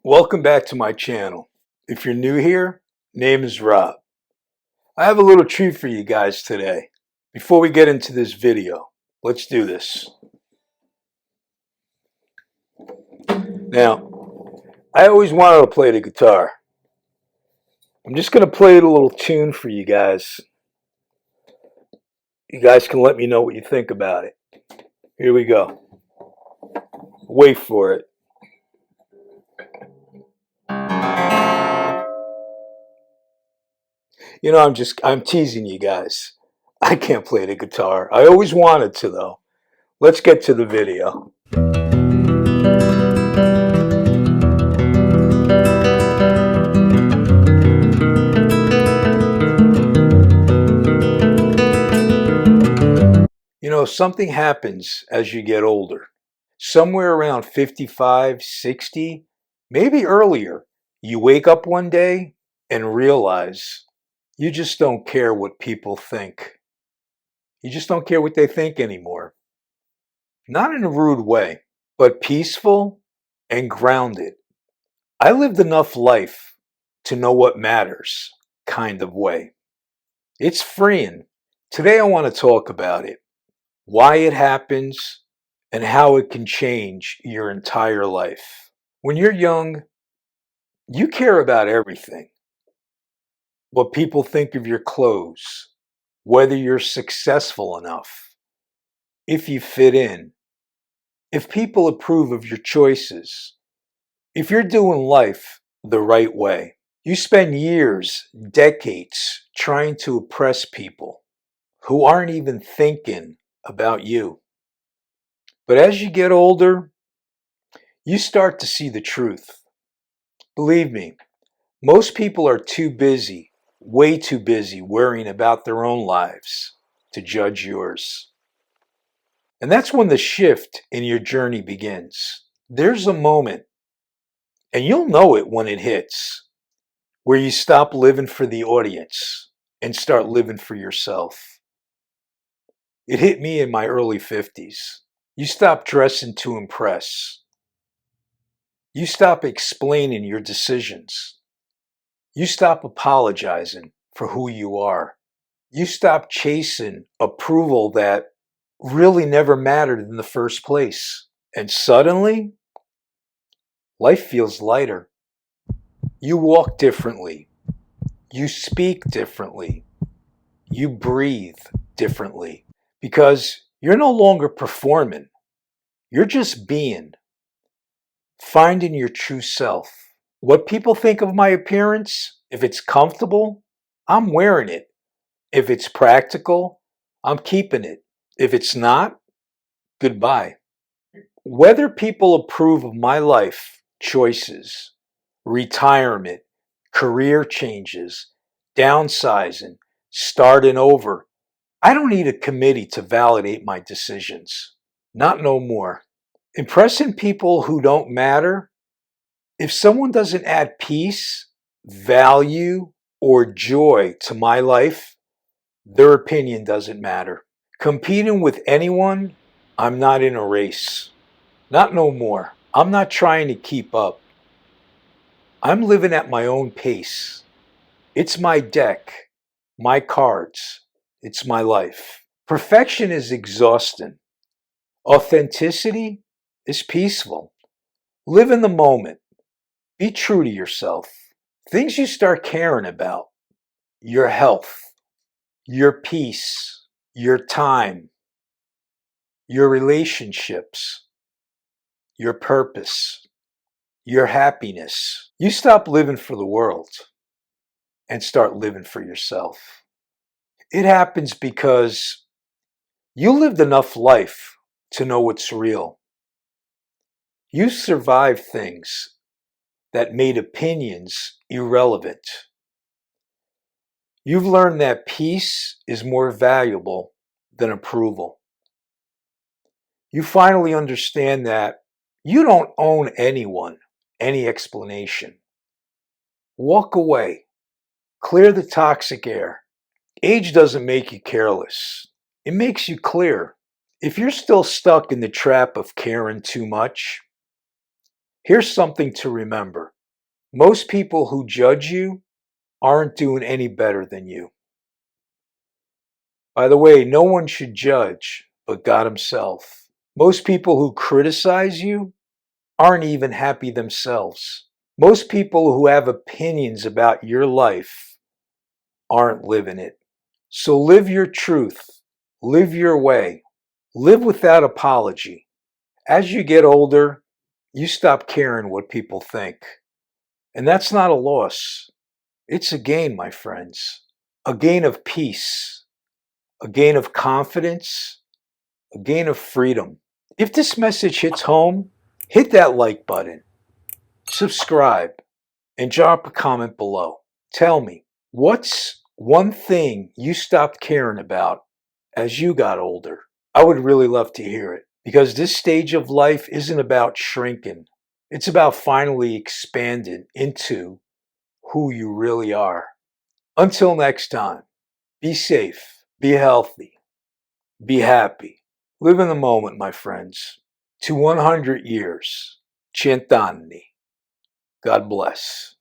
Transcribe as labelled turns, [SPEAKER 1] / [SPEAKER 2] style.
[SPEAKER 1] Welcome back to my channel. If you're new here, name is Rob. I have a little treat for you guys today. Before we get into this video, let's do this. Now, I always wanted to play the guitar. I'm just going to play a little tune for you guys. You guys can let me know what you think about it. Here we go. Wait for it. I'm teasing you guys. I can't play the guitar. I always wanted to though. Let's get to the video. Something happens as you get older. Somewhere around 55, 60, maybe earlier, you wake up one day and realize you just don't care what people think. You just don't care what they think anymore. Not in a rude way, but peaceful and grounded. I lived enough life to know what matters kind of way. It's freeing. Today I want to talk about it, why it happens, and how it can change your entire life. When you're young, you care about everything. What people think of your clothes, whether you're successful enough, if you fit in, if people approve of your choices, if you're doing life the right way. You spend years, decades trying to impress people who aren't even thinking about you. But as you get older, you start to see the truth. Believe me, most people are too busy, way too busy worrying about their own lives to judge yours. And that's when the shift in your journey begins. There's a moment, and you'll know it when it hits, where you stop living for the audience and start living for yourself. It hit me in my early 50s. You stop dressing to impress. You stop explaining your decisions. You stop apologizing for who you are. You stop chasing approval that really never mattered in the first place. And suddenly, life feels lighter. You walk differently. You speak differently. You breathe differently. Because you're no longer performing. You're just being. Finding your true self. What people think of my appearance, if it's comfortable, I'm wearing it. If it's practical, I'm keeping it. If it's not, goodbye. Whether people approve of my life choices, retirement, career changes, downsizing, starting over, I don't need a committee to validate my decisions. Not no more. Impressing people who don't matter, if someone doesn't add peace, value, or joy to my life, their opinion doesn't matter. Competing with anyone, I'm not in a race. Not no more. I'm not trying to keep up. I'm living at my own pace. It's my deck, my cards. It's my life. Perfection is exhausting. Authenticity is peaceful. Live in the moment. Be true to yourself. Things you start caring about: your health, your peace, your time, your relationships, your purpose, your happiness. You stop living for the world and start living for yourself. It happens because you lived enough life to know what's real. You survived things that made opinions irrelevant. You've learned that peace is more valuable than approval. You finally understand that you don't own anyone, any explanation. Walk away. Clear the toxic air. Age doesn't make you careless. It makes you clear. If you're still stuck in the trap of caring too much, here's something to remember. Most people who judge you aren't doing any better than you. By the way, no one should judge but God Himself. Most people who criticize you aren't even happy themselves. Most people who have opinions about your life aren't living it. So live your truth. Live your way. Live without apology. As you get older, you stop caring what people think. And that's not a loss. It's a gain, my friends. A gain of peace. A gain of confidence. A gain of freedom. If this message hits home, hit that like button, subscribe, and drop a comment below. Tell me, what's one thing you stopped caring about as you got older? I would really love to hear it, because this stage of life isn't about shrinking. It's about finally expanding into who you really are. Until next time, be safe, be healthy, be happy. Live in the moment, my friends. To 100 years. Cent'anni. God bless.